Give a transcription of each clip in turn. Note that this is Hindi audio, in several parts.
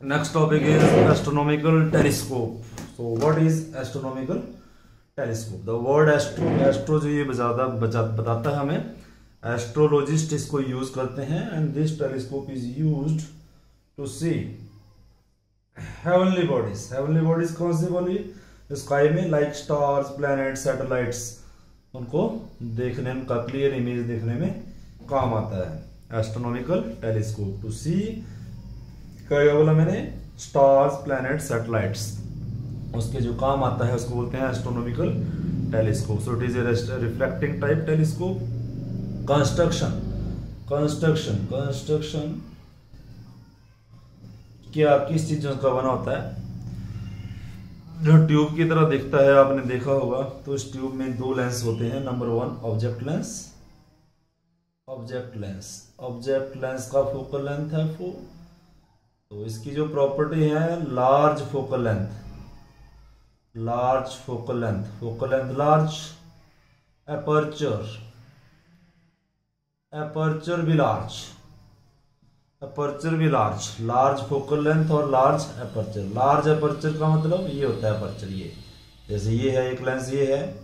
Next topic is astronomical telescope. So what is astronomical telescope? The word astro जो ये बताता है हमें, एस्ट्रोलॉजिस्ट इसको यूज करते हैं and this telescope is used to see heavenly bodies. Heavenly bodies कौन सी बोली? स्काई में लाइक स्टार्स, प्लैनेट, सैटेलाइट्स, उनको देखने में, का क्लियर इमेज देखने में काम आता है एस्ट्रोनॉमिकल टेलीस्कोप। टू सी क्या बोला मैंने? स्टार्स, प्लैनेट, सैटेलाइट्स, उसके जो काम आता है उसको बोलते हैं astronomical telescope. So it is a reflecting type telescope. Construction क्या किस चीजों का बना होता है? जो ट्यूब की तरह दिखता है, आपने देखा होगा, तो इस ट्यूब में दो लेंस होते हैं। Number 1 object lens. Object lens का फोकल लेंथ है 4। तो इसकी जो प्रॉपर्टी है large focal length, large, aperture भी लार्ज फोकल लेंथ और लार्ज अपर्चर। लार्ज अपर्चर का मतलब ये होता है अपर्चर, ये जैसे ये है एक लेंस, ये है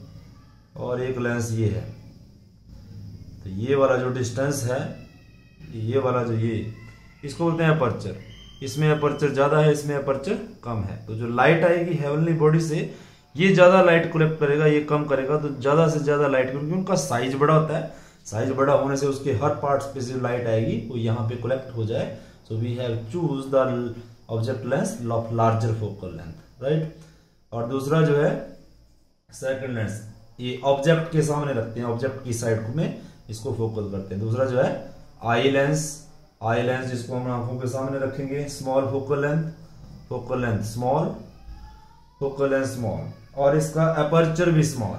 और एक लेंस ये है। तो ये वाला जो डिस्टेंस है, ये वाला जो ये, इसको बोलते हैं अपर्चर। इसमें अपर्चर ज्यादा है, इसमें अपर्चर कम है। तो जो लाइट आएगी हेवनली बॉडी से, ये ज्यादा लाइट कलेक्ट करेगा, ये कम करेगा। तो ज्यादा से ज्यादा लाइट, क्योंकि उनका साइज बड़ा होता है, साइज बड़ा होने से उसके हर पार्ट्स पे जो लाइट आएगी वो यहाँ पे कलेक्ट हो जाए। So we have chose the object lens of larger focal length, right. और दूसरा जो है सेकंड लेंस, ये ऑब्जेक्ट के सामने रखते हैं, ऑब्जेक्ट की साइड में इसको फोकल करते हैं। दूसरा जो है आई लेंस, जिसको हम आंखों के सामने रखेंगे। स्मॉल फोकल लेंथ स्मॉल, और इसका अपर्चर भी स्मॉल।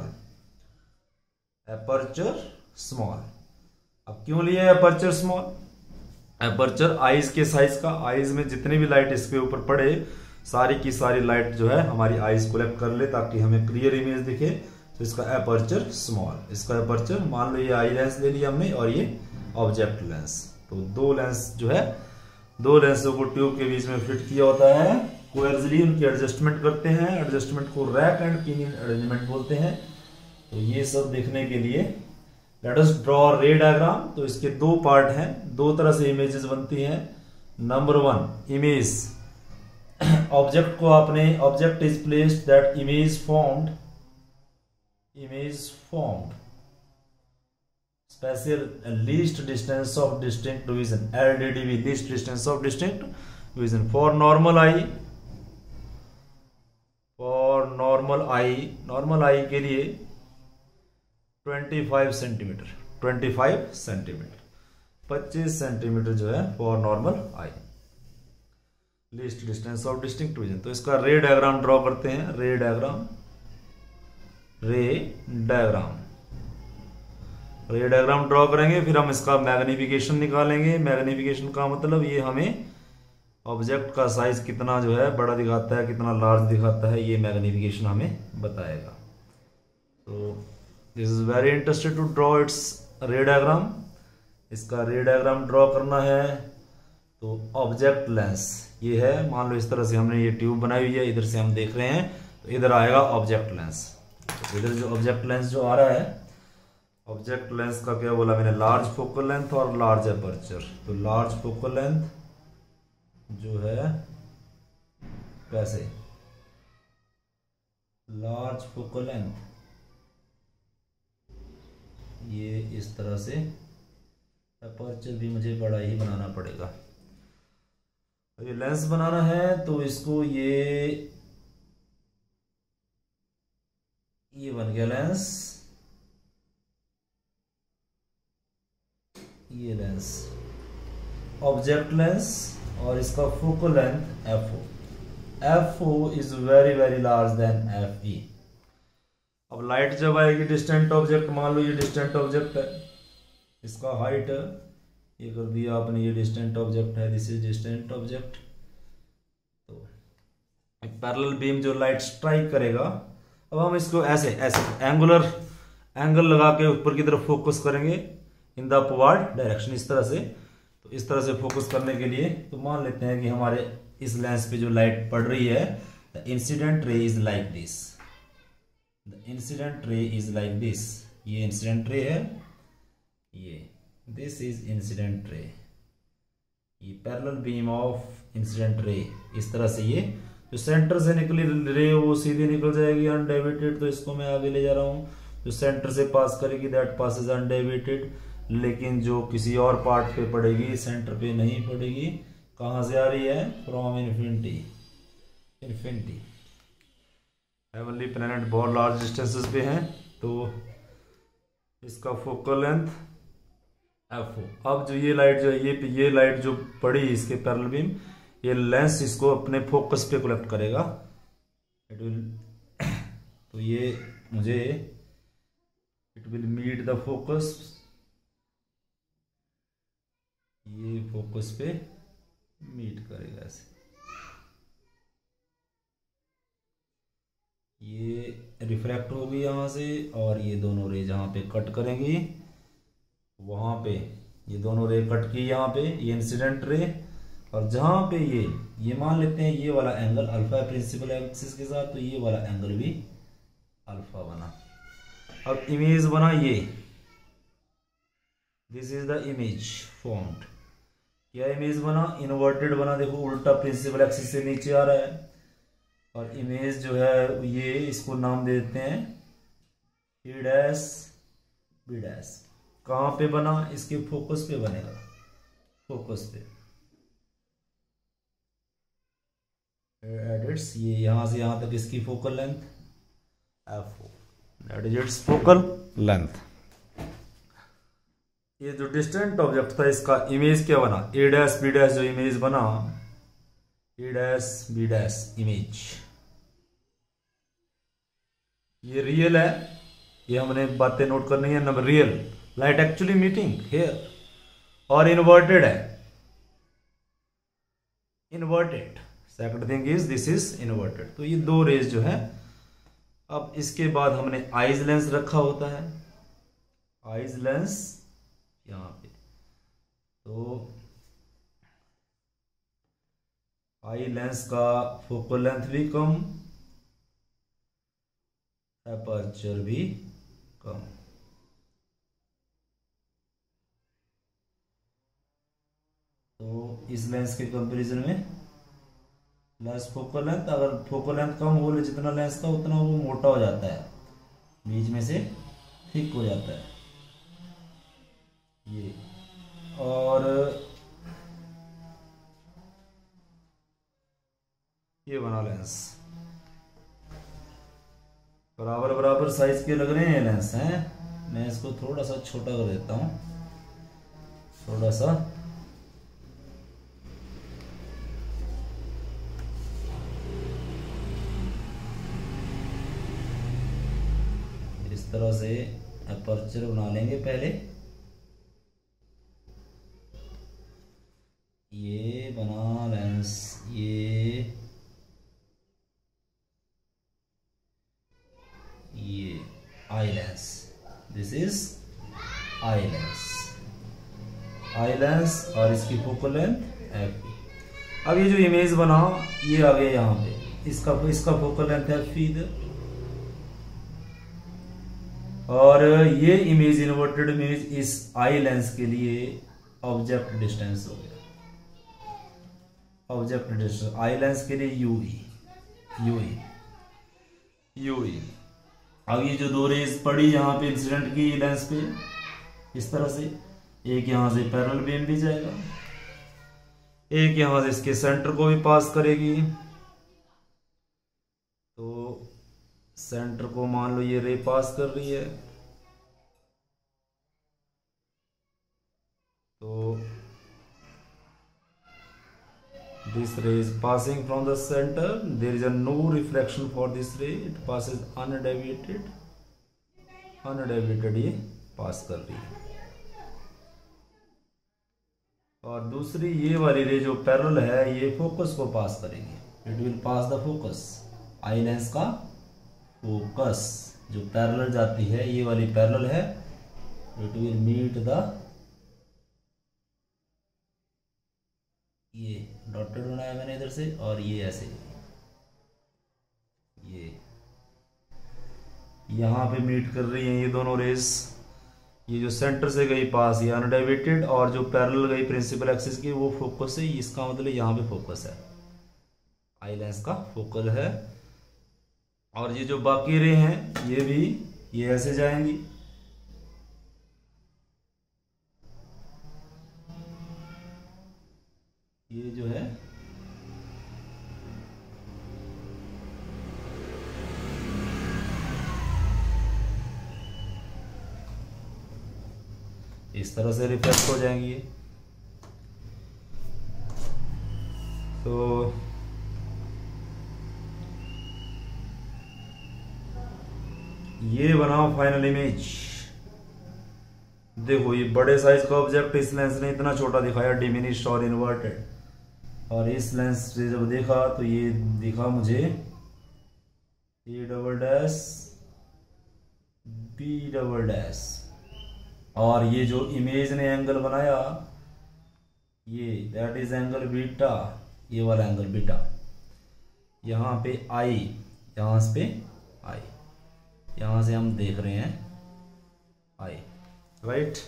अब क्यों लिए अपर्चर स्मॉल? अपर्चर आईज के साइज का, आईज में जितनी भी लाइट इसके ऊपर पड़े, सारी की सारी लाइट जो है हमारी आईज कलेक्ट कर ले ताकि हमें क्लियर इमेज दिखे। तो इसका अपर्चर स्मॉल। इसका अपर्चर, मान लो ये आई लेंस ले लिया हमने और ये ऑब्जेक्ट लेंस। तो दो लेंस जो है, दो लेंसों को ट्यूब के बीच में फिट किया होता है। कोएक्सियली उनकी एडजस्टमेंट करते हैं। एडजस्टमेंट को रैक एंड पिनियन अरेंजमेंट बोलते हैं। तो ये सब देखने के लिए लेट अस ड्रॉ रे डायग्राम। तो इसके दो पार्ट हैं, दो तरह से इमेजेस बनती हैं। नंबर 1 इमेज, ऑब्जेक्ट को आपने, object is placed that image formed special least distance of distinct division, LDDV, least distance of distinct division for normal eye के लिए 25 सेंटीमीटर, 25 सेंटीमीटर जो है for normal eye, least distance of distinct division. तो इसका रे डायग्राम ड्रॉ करते हैं। रे डायग्राम ड्रॉ करेंगे, फिर हम इसका मैग्निफिकेशन निकालेंगे। मैग्निफिकेशन का मतलब ये हमें ऑब्जेक्ट का साइज कितना जो है बड़ा दिखाता है, कितना लार्ज दिखाता है, ये मैग्निफिकेशन हमें बताएगा। तो this is very interested to draw its ray diagram. इसका रे डायग्राम ड्रॉ करना है। तो ऑब्जेक्ट लेंस ये है, मान लो इस तरह से हमने ये ट्यूब बनाई हुई है, इधर से हम देख रहे हैं, तो इधर आएगा ऑब्जेक्ट लेंस। तो इधर जो ऑब्जेक्ट लेंस जो आ रहा है, ऑब्जेक्ट लेंस का क्या बोला मैंने? लार्ज फोकल लेंथ और लार्ज अपर्चर। तो लार्ज फोकल लेंथ जो है कैसे, लार्ज फोकल लेंथ ये इस तरह से, अपर्चर भी मुझे बड़ा ही बनाना पड़ेगा। ये लेंस बनाना है तो इसको ये बन गया लेंस, ये लेंस ऑब्जेक्ट लेंस, और इसका focal length FO is very large then FE। अब लाइट जब आएगी डिस्टेंट ऑब्जेक्ट, मान लो ये डिस्टेंट ऑब्जेक्ट है, इसका हाइट ये कर दिया आपने, ये डिस्टेंट ऑब्जेक्ट है, दिस इज डिस्टेंट ऑब्जेक्ट। तो पैरेलल बीम जो लाइट स्ट्राइक करेगा, अब हम इसको ऐसे एंगल लगा के ऊपर की तरफ फोकस करेंगे इन द अपवर्ड डायरेक्शन, इस तरह से। तो इस तरह से फोकस करने के लिए तो मान लेते हैं कि हमारे इस लेंस पे जो लाइट पड़ रही है, the incident ray is like this, the incident ray is like this, ये इंसिडेंट रे है, ये दिस इज इंसिडेंट रे, ये parallel beam of incident ray. इस तरह से ये जो सेंटर से निकली रे वो सीधी निकल जाएगी अनडेविएटेड, तो इसको मैं आगे ले जा रहा हूँ। जो सेंटर से पास करेगी दैट पासेज अनडेविएटेड, लेकिन जो किसी और पार्ट पे पड़ेगी सेंटर पे नहीं पड़ेगी। कहाँ से आ रही है? From infinity, infinity. Heavenly planet बहुत लार्ज डिस्टेंसेस पे हैं, तो इसका फोकल लेंथ F। अब जो ये लाइट जो ये लाइट जो पड़ी इसके पैरेलल बीम, ये लेंस इसको अपने फोकस पे कलेक्ट करेगा, इट विल तो ये मुझे it will meet the focus, ये फोकस पे मीट करेगा ऐसे, ये रिफ्रैक्ट होगी यहाँ से, और ये दोनों रे जहाँ पे कट करेंगी वहाँ पे ये दोनों रे कट की यहाँ पे, ये इंसिडेंट रे, और जहाँ पे ये मान लेते हैं ये वाला एंगल अल्फा है प्रिंसिपल एक्सिस के साथ, तो ये वाला एंगल भी अल्फा बना। अब इमेज बना ये, this is the image formed. क्या इमेज बना? इन्वर्टेड बना, देखो उल्टा प्रिंसिपल एक्सिस से नीचे आ रहा है, और इमेज जो है ये इसको नाम दे देते हैं ए डैश बी डैश। कहाँ पे बना? इसके फोकस पे बनेगा, फोकस पे एडिट्स, ये यहां से यहां तक इसकी focal length F4, that is its focal length. ये जो डिस्टेंट ऑब्जेक्ट था इसका इमेज क्या बना? ए डैश बी डैश जो इमेज बना, A dash B dash image, ये रियल है, ये हमने बातें नोट करनी है। Number real, light actually meeting here, और इन्वर्टेड है, inverted. Second thing is this is inverted. तो ये दो रेज जो है, अब इसके बाद हमने आइज लेंस रखा होता है, आइज लेंस यहां पे, तो आई लेंस का फोकल लेंथ भी कम, एपर्चर भी कम। तो इस लेंस के कंपैरिजन में लेंस फोकल लेंथ, अगर फोकल लेंथ कम हो, जितना लेंस का उतना वो मोटा हो जाता है, बीच में से थिक हो जाता है ये। और ये बना लेंस, बराबर बराबर साइज के लग रहे हैं लेंस हैं। मैं इसको थोड़ा सा छोटा कर देता हूं, थोड़ा सा, इस तरह से अपर्चर बना लेंगे पहले। ये बना लेंस, ये eye lens, this is eye lens, I lens, और इसकी फोकल लेंथ एफ। अब ये जो इमेज बना ये आ गया यहाँ पे, इसका फोकल लेंथ है फी, और ये इमेज इन्वर्टेड इमेज इस आई लेंस के लिए ऑब्जेक्ट डिस्टेंस हो गया, ऑब्जेक्ट डिस्टेंस आई लेंस के लिए यूई। अब ये जो दो रेज पड़ी यहाँ पे इंसिडेंट की लेंस पे, इस तरह से एक यहां से पैरेलल बीम भी जाएगा, एक यहां से इसके सेंटर को भी पास करेगी। तो सेंटर को मान लो ये रे पास कर रही है, तो this ray is passing from the center, there is a no reflection for this ray, it passes undeviated ये पास कर रही है। और दूसरी ये वाली रे जो पैरेलल है ये फोकस को पास करेगी, it will pass the focus, eye lens का फोकस जो पैरेलल जाती है, ये वाली पैरेलल है, इट विल मीट द ये डॉटेड बनाया मैंने इधर से, और ये ऐसे ये यहाँ पे मीट कर रही हैं ये दोनों रेस। ये जो सेंटर से गई पास ये अनडाइवेटेड, और जो पैरेलल गई प्रिंसिपल एक्सिस की वो फोकस है। इसका मतलब यहाँ पे फोकस है, आई लेंस का फोकल है। और ये जो बाकी रे हैं ये भी ये ऐसे जाएंगी, ये जो है इस तरह से रिफ्लेक्ट हो जाएंगी। तो ये बनाओ फाइनल इमेज। देखो ये बड़े साइज का ऑब्जेक्ट इस लेंस ने इतना छोटा दिखाया, डिमिनिश्ड और इन्वर्टेड, और इस लेंस से जब देखा तो ये दिखा मुझे A double dash B double dash. और ये जो इमेज ने एंगल बनाया ये दैट इज एंगल बीटा, ये वाला एंगल बीटा। यहाँ पे आई, यहाँ पे आई, यहाँ से हम देख रहे हैं आई, राइट।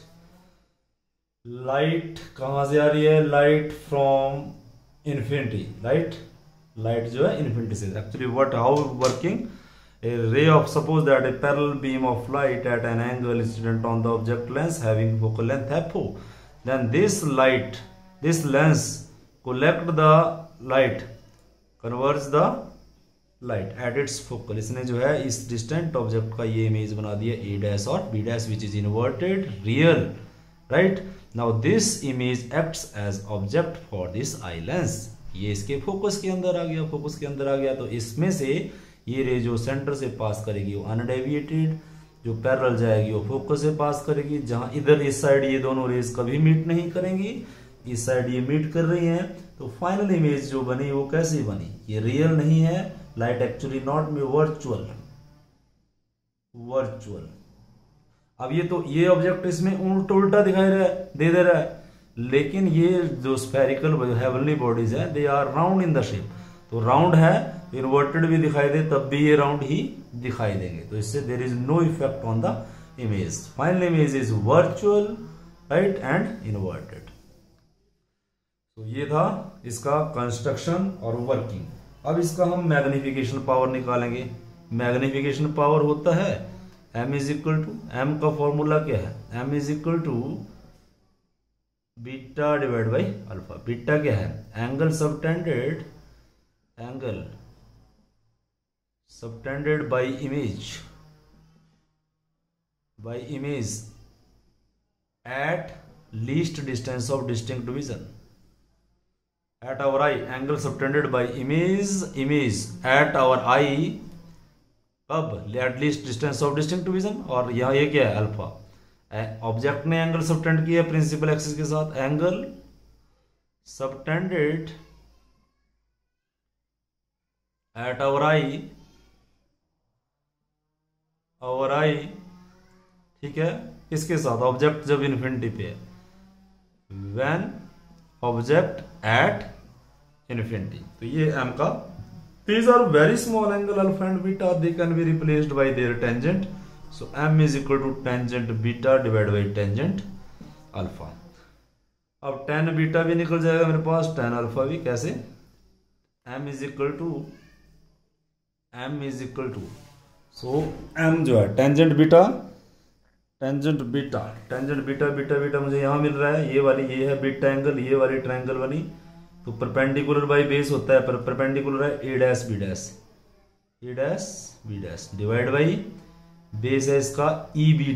लाइट कहाँ से आ रही है? Light from infinity, right. Light जो है इन्फिनिटी से। Actually what how working a ray of, suppose that a parallel beam of light at an angle incident on the object lens having focal length f0, then this lens collect the light, converge the light at its focal। इसने जो है इस डिस्टेंट ऑब्जेक्ट का ये इमेज बना दिया a डैश और b dash which is inverted real, right। now this image acts as object for this eye lens। ये इसके फोकस के अंदर आ गया, फोकस के अंदर आ गया। तो इसमें से ये रे जो सेंटर से पास करेगी वो अनडेविएटेड, जो पैरेलल जाएगी वो फोकस से पास करेगी। जहां इधर इस साइड ये दोनों रेस कभी मीट नहीं करेंगी, इस साइड ये मीट कर रही हैं। तो फाइनल इमेज जो बनी वो कैसी बनी? ये रियल नहीं है, लाइट एक्चुअली नॉट में वर्चुअल। अब ये तो ये ऑब्जेक्ट इसमें उल्टा दिखाई दे रहा है, लेकिन ये जो स्फेरिकल हेवनली बॉडीज है they are round in the shape. तो राउंड है, इन्वर्टेड भी दिखाई दे तब भी ये राउंड ही दिखाई देंगे। तो इससे there is no effect on the image. Final image is virtual, right, and inverted. तो ये था इसका कंस्ट्रक्शन और वर्किंग। अब इसका हम मैग्निफिकेशन पावर निकालेंगे। मैग्निफिकेशन पावर होता है m is equal to, m का फॉर्मूला क्या है? m is equal to beta divide by alpha. Beta क्या है? Angle subtended by image at least distance of distinct vision। at our eye, angle subtended by image at our eye कब? at least distance of distinct vision। और यहाँ ये क्या है? अल्फा। ऑब्जेक्ट ने एंगल सबटेंड किया प्रिंसिपल एक्सिस के साथ, एंगल सबटेंडेड एट आवर आई, ठीक है, इसके साथ ऑब्जेक्ट जब इन्फिनिटी पे है, व्हेन ऑब्जेक्ट एट इन्फिनिटी। तो ये m का, these are very small angle alpha and beta, they can be replaced by their tangent। so m is equal to tangent beta divided by tangent alpha। अब tan बीटा भी निकल जाएगा मेरे पास, tan अल्फा भी। कैसे? m is equal to so m जो है टेंजेंट बीटा मुझे यहाँ मिल रहा है। ये वाली ये है बीटा एंगल, ये वाली ट्रायंगल बनी। तो परपेंडिकुलर बाई बेस होता है, परपेंडिकुलर है a dash B dash divide by base है इसका e B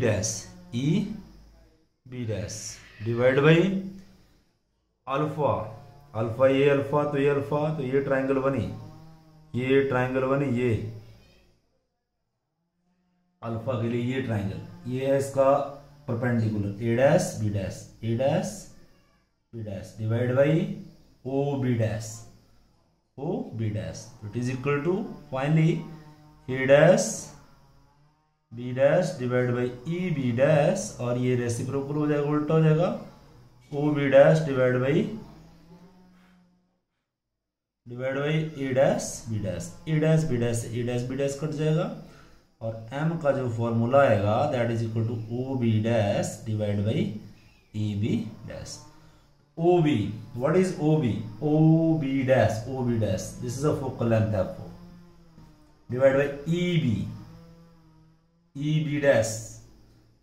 dash divide by alpha ये अल्फा, तो ये ट्रायंगल बनी, ये अल्फा के लिए ये ट्रायंगल, ये है इसका perpendicular a dash B dash divide by o B dash. It is equal to finally a dash B dash divide by e B dash, और ये रेसिप्रोकल हो जाएगा, उल्टा हो जाएगा, o B dash divide by divide by A dash B dash, A dash B dash, A dash B dash cut जाएगा और m का जो फॉर्मूला आएगा that is equal to O B dash divide by A B dash. O B, what is O B? O B dash, O B dash, this is a focal length f divide by E B dash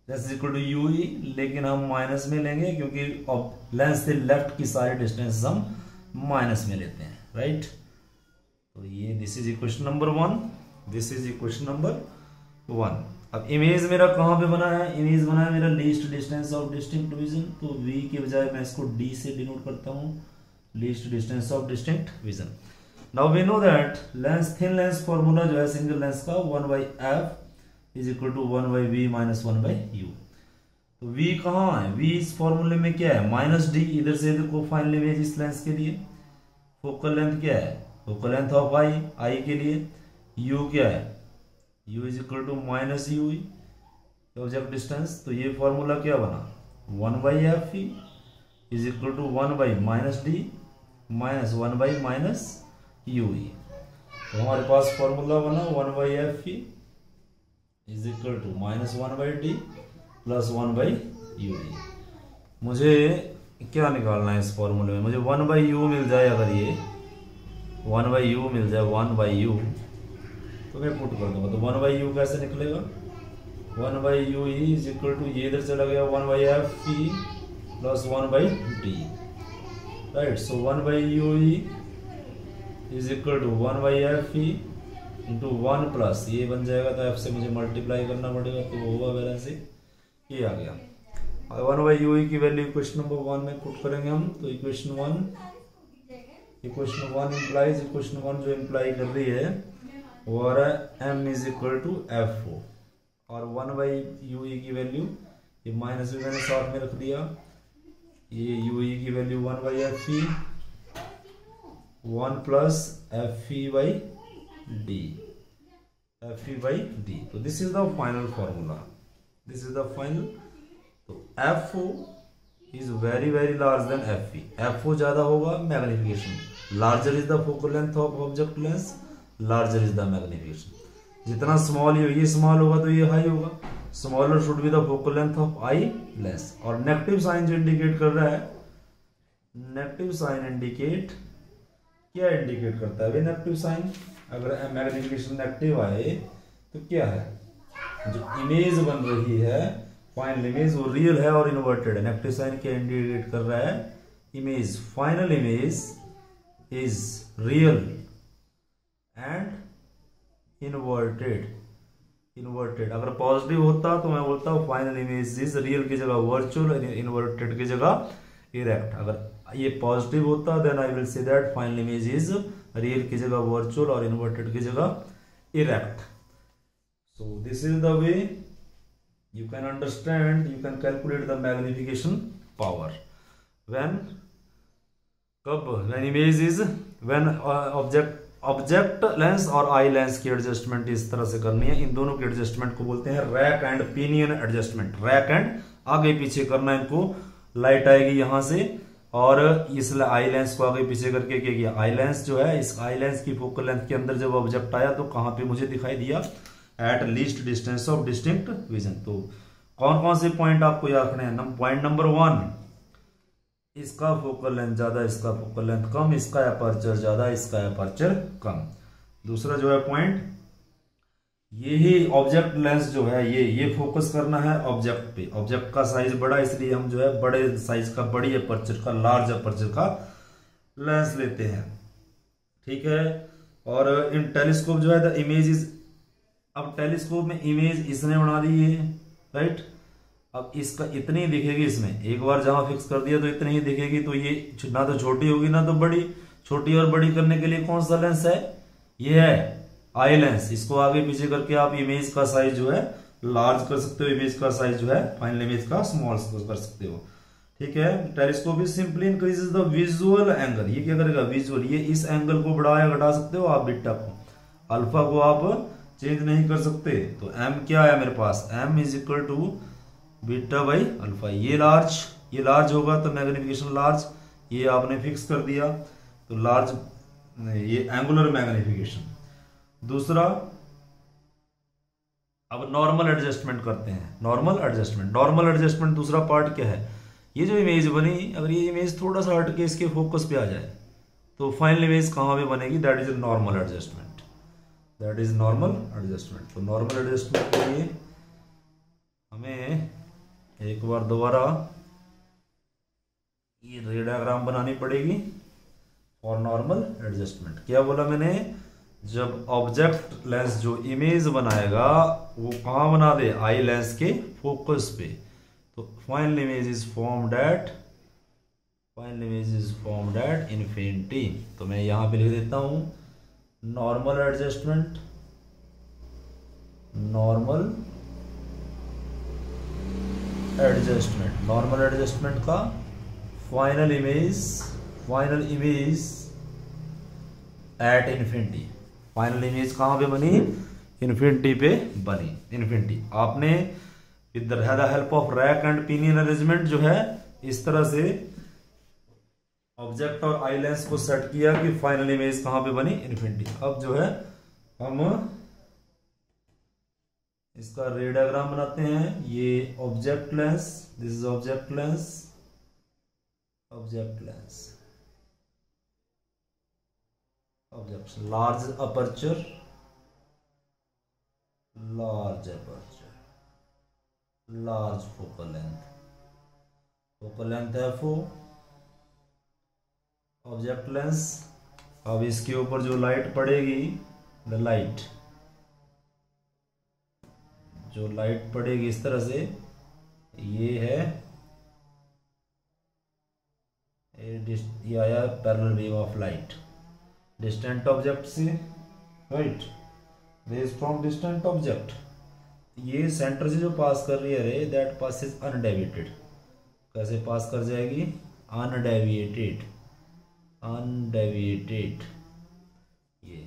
that is equal to U E, लेकिन हम माइनस में लेंगे क्योंकि लेंथ से लेफ्ट की सारी डिस्टेंस हम माइनस में लेते हैं, राइट। तो ये this is equation number 1, this is equation number 1। अब इमेज मेरा कहां पे बना है? इमेज बना है मेरा least distance of distinct vision, तो v के बजाय मैं इसको d से डिनोट करता हूं, least distance of distinct vision. Now we know that lens, thin lens formula जो है सिंगल लेंस का 1/f is equal to 1/v minus 1/u। तो v कहाँ है? v इस फॉर्मूले में क्या है? -d, इधर से इधर को फाइनल इमेज इस लेंस के लिए। फोकल लेंथ क्या है? फोकल लेंथ ऑफ आई के लिए। u क्या है? u is equal to minus U object distance, तो ये फॉर्मूला क्या बना? 1/f is equal to 1/-d minus 1/-u। तो हमारे पास फॉर्मूला बना 1/f is equal to minus 1/d plus 1/u। मुझे क्या निकालना है इस फॉर्मूले में? मुझे 1/u मिल जाए, अगर ये 1/u मिल जाए, 1/u तो मैं पुट कर दूंगा। तो 1/u कैसे निकलेगा? 1/u इज इक्वल टू, ये इधर चला गया 1/f plus 1/d, right. So 1/u is equal to 1/f into 1 plus ये बन जाएगा, तो f से मुझे मल्टीप्लाई करना पड़ेगा, तो वो होगा बैलेंस ये आ गया। 1/u की वैल्यू इक्वेशन नंबर 1 में पुट करेंगे हम, तो इक्वेशन 1 इम्प्लाइज, इक्वेशन 1 जो इम्प्लाई कर रही है वो आ रहा है m is equal to F O, और 1/u की वैल्यू ये माइनस भी मैंने साथ में रख दिया, ये u की value 1/f 1 plus f/d, f/d। तो this is the final formula, this is the final. तो FO is very very large then FE। FO ज्यादा होगा magnification, larger is the focal length of object lens, larger is the magnification. जितना स्मॉल ये स्मॉल होगा तो ये हाई होगा, smaller should be the focal length of eye lens. और नेगेटिव साइन जो इंडिकेट कर रहा है, नेगेटिव साइन इंडिकेट क्या इंडिकेट करता है? वे नेगेटिव साइन, अगर मैग्निफिकेशन नेगेटिव आए तो क्या है? जो इमेज बन रही है फाइनल इमेज वो रियल है और इन्वर्टेड है। नेगेटिव साइन क्या इंडिकेट कर रहा है? Image, final image is real and inverted. Inverted अगर पॉजिटिव होता तो मैं बोलता हूँ फाइनल इमेज इज रियल की जगह वर्चुअल, इन्वर्टेड की जगह इरेक्ट। अगर ये पॉजिटिव होता then I will say that final image is real की जगह वर्चुअल और इन्वर्टेड की जगह erect. So this is the way you can understand, you can calculate the magnification power when image is, when object lens और आई लेंस की एडजस्टमेंट इस तरह से करनी है। इन दोनों की एडजस्टमेंट को बोलते हैं rack and pinion adjustment. Rack and आगे पीछे करना है, इनको लाइट आएगी यहां से और इस आई लेंस को आगे पीछे करके क्या किया? आई लेंस जो है, इस आई लेंस की फोकल लेंथ के अंदर जब ऑब्जेक्ट आया तो कहां पे मुझे दिखाई दिया? At least distance of distinct vision. तो कौन कौन से पॉइंट आपको याद रखने हैं? पॉइंट नंबर 1, इसका फोकल लेंथ ज्यादा, इसका फोकल लेंथ कम, इसका अपर्चर ज्यादा, इसका अपर्चर कम। दूसरा जो है पॉइंट, यही ऑब्जेक्ट लेंस जो है ये फोकस करना है ऑब्जेक्ट पे। ऑब्जेक्ट का साइज बड़ा, इसलिए हम जो है बड़े साइज का, बड़ी अपर्चर का, लार्ज अपर्चर का लेंस लेते हैं, ठीक है। और इन टेलीस्कोप जो है द इमेज इज, अब टेलीस्कोप में इमेज इसने बना दी है, राइट। अब इसका इतनी दिखेगी, इसमें एक बार जहां फिक्स कर दिया तो इतनी ही दिखेगी। तो ये ना तो छोटी होगी ना तो बड़ी। छोटी और बड़ी करने के लिए कौन सा लेंस है? ये है आई लेंस। इसको आगे पीछे करके आप इमेज का साइज जो है लार्ज कर सकते हो, इमेज का साइज जो है फाइनल इमेज का स्मॉल कर सकते हो, ठीक है। Telescope is simply increases the visual angle. ये क्या करेगा? विजुअल, ये इस एंगल को बढ़ा या घटा सकते हो आप, बीटा को, अल्फा को आप चेंज नहीं कर सकते। तो m क्या है मेरे पास? m is equal to beta by alpha. ये लार्ज होगा तो मैग्निफिकेशन लार्ज, ये आपने फिक्स कर दिया। तो लार्ज नहीं, ये एंगुलर मैग्निफिकेशन। दूसरा, अब नॉर्मल एडजस्टमेंट करते हैं। नॉर्मल एडजस्टमेंट दूसरा पार्ट क्या है? ये जो इमेज बनी, अगर ये इमेज थोड़ा सा हट के इसके फोकस पे आ जाए तो फाइनल इमेज कहाँ पे बनेगी? That is normal adjustment. तो नॉर्मल एडजस्टमेंट के लिए हमें एक बार दोबारा ये रे डायग्राम बनानी पड़ेगी फॉर नॉर्मल एडजस्टमेंट। क्या बोला मैंने? जब ऑब्जेक्ट लेंस जो इमेज बनाएगा वो कहाँ बना दे? आई लेंस के फोकस पे। तो final image is formed at infinity. तो मैं यहां पे लिख देता हूं नॉर्मल एडजस्टमेंट का final image at infinity. Final image कहां पे बनी? इन्फिनिटी पे बनी। इन्फिनिटी आपने with the help of rack and pinion arrangement जो है इस तरह से ऑब्जेक्ट और आई लेंस को सेट किया कि फाइनल इमेज कहां पे बनी? इन्फिनिटी। अब जो है हम इसका रे डायग्राम बनाते हैं। ये object lens, this is object large aperture, large focal length FO, object lens. अब इसके ऊपर जो लाइट पड़ेगी, जो लाइट पड़ेगी इस तरह से, ये है ये आया parallel beam of light distant object से, right, rays from distant object. ये सेंटर से जो पास कर रही है रे, दैट पासेस अनडेविएटेड। कैसे पास कर जाएगी? अनडेविएटेड, ये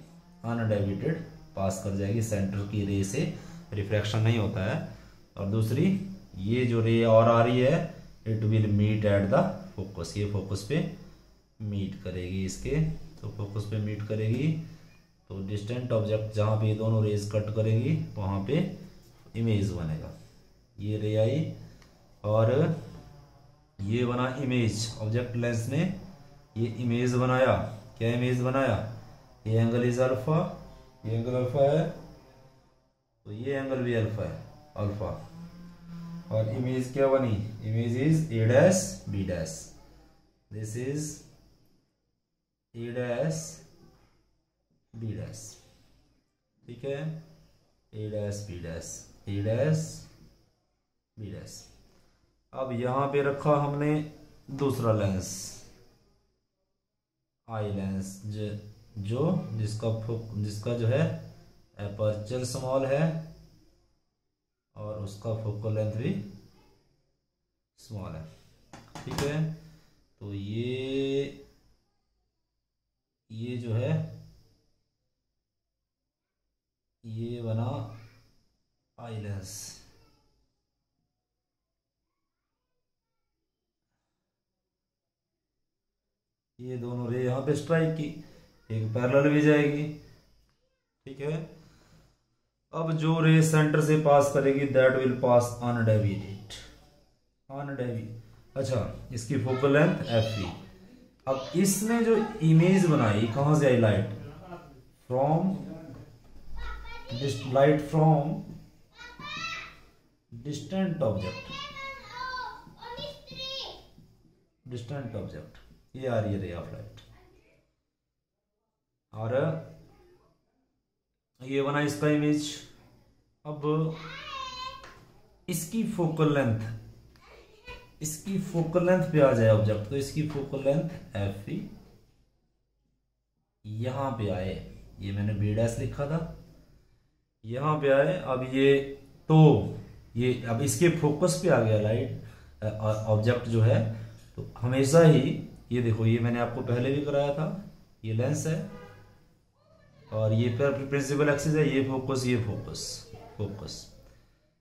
अनडेविएटेड पास कर जाएगी सेंटर की रे से, रिफ्रैक्शन नहीं होता है। और दूसरी, ये जो रे और आ रही है, it will meet at the focus. ये फोकस पे मीट करेगी इसके, तो फोकस पे मीट करेगी तो डिस्टेंट ऑब्जेक्ट जहाँ पे ये दोनों रेज कट करेगी वहाँ पे इमेज बनेगा। ये रे आई और ये बना इमेज। ऑब्जेक्ट लेंस ने ये इमेज बनाया। क्या इमेज बनाया? ये एंगल इज अल्फा, ये एंगल अल्फा है तो ये एंगल भी अल्फा है, अल्फा। और इमेज क्या बनी? Image is A dash B dash. This is A dash B dash, ठीक है? A dash B dash, A dash B dash. अब यहां पे रखा हमने दूसरा लेंस, आई लेंस, जिसका जो है एपर्चर स्मॉल है और उसका फोकल लेंथ भी स्मॉल है, ठीक है? तो ये जो है ये बना आई लेंस। ये दोनों रे यहां पे स्ट्राइक की, एक पैरेलल भी जाएगी, ठीक है? अब जो रे सेंटर से पास करेगी दैट विल पास अनडेविएटेड। अच्छा, इसकी फोकल लेंथ FE। अब इसने जो इमेज बनाई कहां से आई? लाइट फ्रॉम डिस्टेंट ऑब्जेक्ट, ये आ रही है रे ऑफ लाइट। और ये बना इसका इमेज। अब इसकी फोकल लेंथ पे आ जाए ऑब्जेक्ट, तो इसकी फोकल लेंथ FE यहां पे आए, ये मैंने B डैश लिखा था, यहां पे आए। अब ये अब इसके फोकस पे आ गया लाइट ऑब्जेक्ट जो है। तो हमेशा ही ये देखो, ये मैंने आपको पहले भी कराया था, ये लेंस है और ये प्रिंसिपल एक्सिस है, ये फोकस।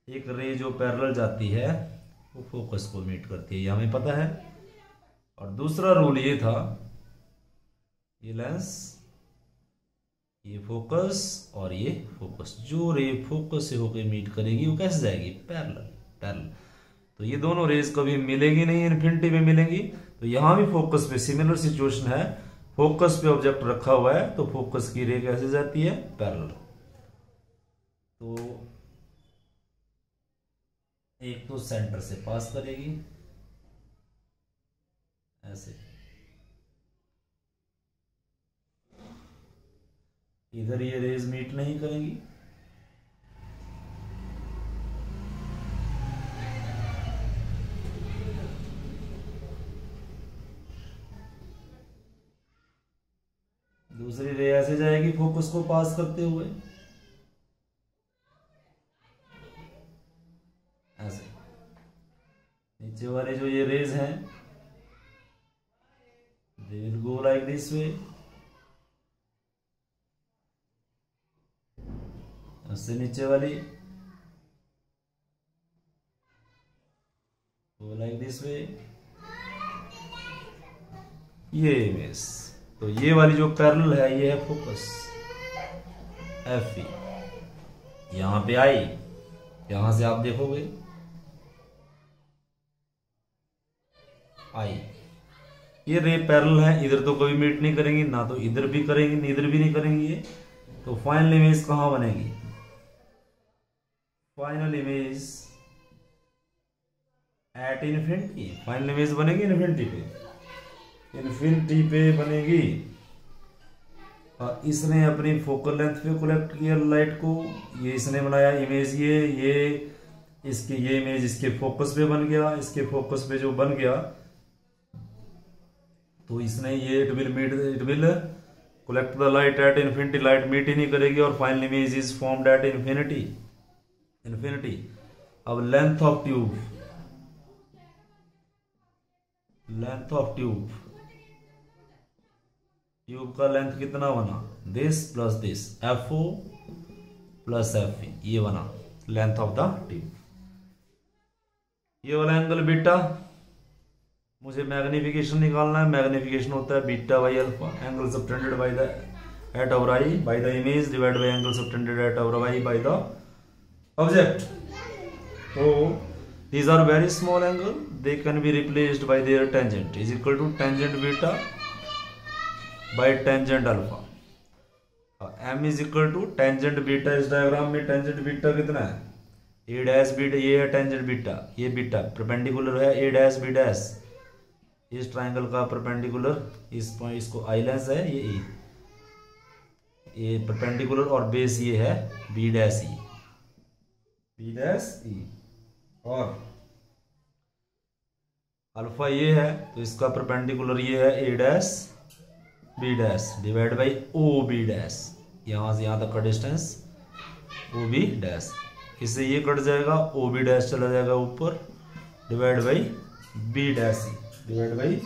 एक रे जो पैरेलल जाती है वो फोकस को मीट करती है, ये हमें पता है। और दूसरा रूल ये था, ये लेंस ये फोकस और ये फोकस, जो रे फोकस से होकर मीट करेगी वो कैसे जाएगी, पैरेलल पैरेलल। तो ये दोनों रेज कभी मिलेगी नहीं, इन्फिनिटी में मिलेंगी। तो यहां भी फोकस पे सिमिलर सिचुएशन है, फोकस पे ऑब्जेक्ट रखा हुआ है तो फोकस की रे कैसे जाती है, पैरेलल। तो एक तो सेंटर से पास करेगी ऐसे, इधर ये रेज मीट नहीं करेंगी, दूसरी रे ऐसे जाएगी फोकस को पास करते हुए ऐसे। नीचे वाले जो ये रेज हैं they will go like this way, उससे नीचे वाली go like this way, ये इमेज। तो ये वाली जो पैरेलल है ये है फोकस Fe, यहां पे आई, यहां से आप देखोगे आई, ये रे पैरेलल है, इधर तो कभी मीट नहीं करेंगी, ना तो इधर भी करेंगी, इधर भी नहीं करेंगी ये। तो फाइनल इमेज कहां बनेगी, final image at infinity, final image बनेगी इन्फिनिटी पे, इन्फिनिटी पे बनेगी। और इसने अपनी फोकल लेंथ पे कलेक्ट किया लाइट को, ये इसने बनाया इमेज, ये इसके ये इमेज इसके फोकस पे बन गया, इसके फोकस पे जो बन गया तो इसने ये it will collect the light at infinity, light meet ही नहीं करेगी और final image is formed at infinity. अब लेंथ ऑफ ट्यूब, ट्यूब का लेंथ कितना बना, this plus this, FO plus FE, ये बना लेंथ ऑफ द ट्यूब। ये वाला एंगल बीटा, मुझे मैग्निफिकेशन निकालना है, मैग्निफिकेशन होता है beta by alpha, angle subtended by the at over eye by the image divide by angle subtended at over eye by the object. तो these are very small angle, they can be replaced by their tangent is equal to tangent beta by tangent alpha। m is equal to tangent beta, इस डायग्राम में tangent beta कितना है, a डैश बीटा, ये है tangent beta, ये बीटा परपेंडिकुलर है a डैश b डैश, इस ट्राइंगल का परपेंडिकुलर, इसको आई लेंस है ये परपेंडिकुलर और बेस ये है b डैश e, और अल्फा ये है तो इसका परपेंडिकुलर ये है a dash b dash divide by o b dash, यहां से यहां तक का डिस्टेंस o b डैश, इससे ये कट जाएगा o b डैश चला जाएगा ऊपर divide by b dash e, divide by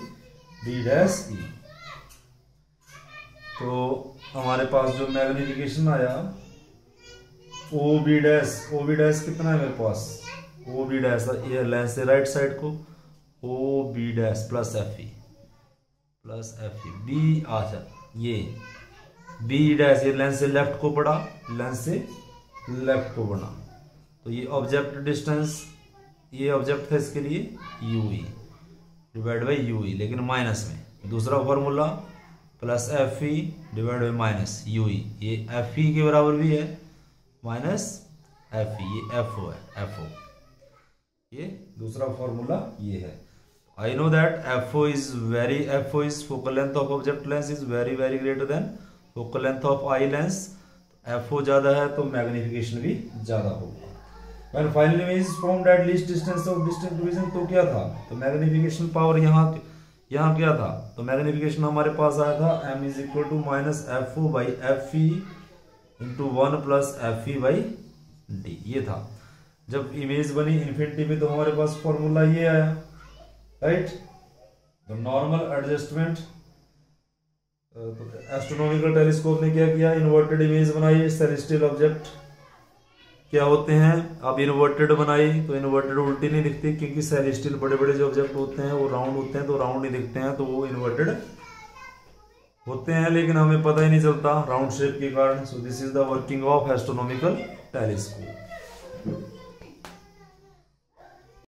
b dash e। तो हमारे पास जो मैग्निफिकेशन आया o b डैश कितना है मेरे पास, ओ बी डैश ये लेंस से राइट साइड को O B dash plus F E B, अच्छा ये बी डैश ये लेंस से लेफ्ट को पड़ा, लेंस से लेफ्ट को बढ़ा, तो ये ऑब्जेक्ट डिस्टेंस, ये ऑब्जेक्ट था इसके लिए you E divide by you E, लेकिन माइनस में दूसरा formula plus F E divide by minus you ई, ये एफ ई के बराबर भी है माइनस एफ ई, ये एफ ओ है, एफ ओ, ये दूसरा फॉर्मूला ये है। I know that FO is focal length of object lens is very very greater than focal length of eye lens, FO ज्यादा है तो मैग्निफिकेशन भी ज्यादा होगा। When final image is formed at least distance of distinct vision, तो क्या था, तो मैग्निफिकेशन पावर यहाँ क्या था, तो मैग्निफिकेशन हमारे पास आया था m is equal to minus FO by FE into 1 plus FE by D, ये था। जब इमेज बनी इन्फिनिटी में तो हमारे पास फॉर्मूला ये आया, राइट। तो नॉर्मल एडजस्टमेंट, तो एस्ट्रोनॉमिकल टेलीस्कोप ने क्या किया, इन्वर्टेड इमेज बनाई, सेलेस्टियल ऑब्जेक्ट क्या होते हैं, अब इन्वर्टेड बनाई तो इन्वर्टेड उल्टी नहीं दिखती, क्योंकि सेलेस्टियल बड़े बड़े जो ऑब्जेक्ट होते हैं वो राउंड होते हैं, तो राउंड नहीं दिखते हैं, तो वो इन्वर्टेड होते हैं लेकिन हमें पता ही नहीं चलता राउंड शेप के कारण। सो this is the working of astronomical telescope.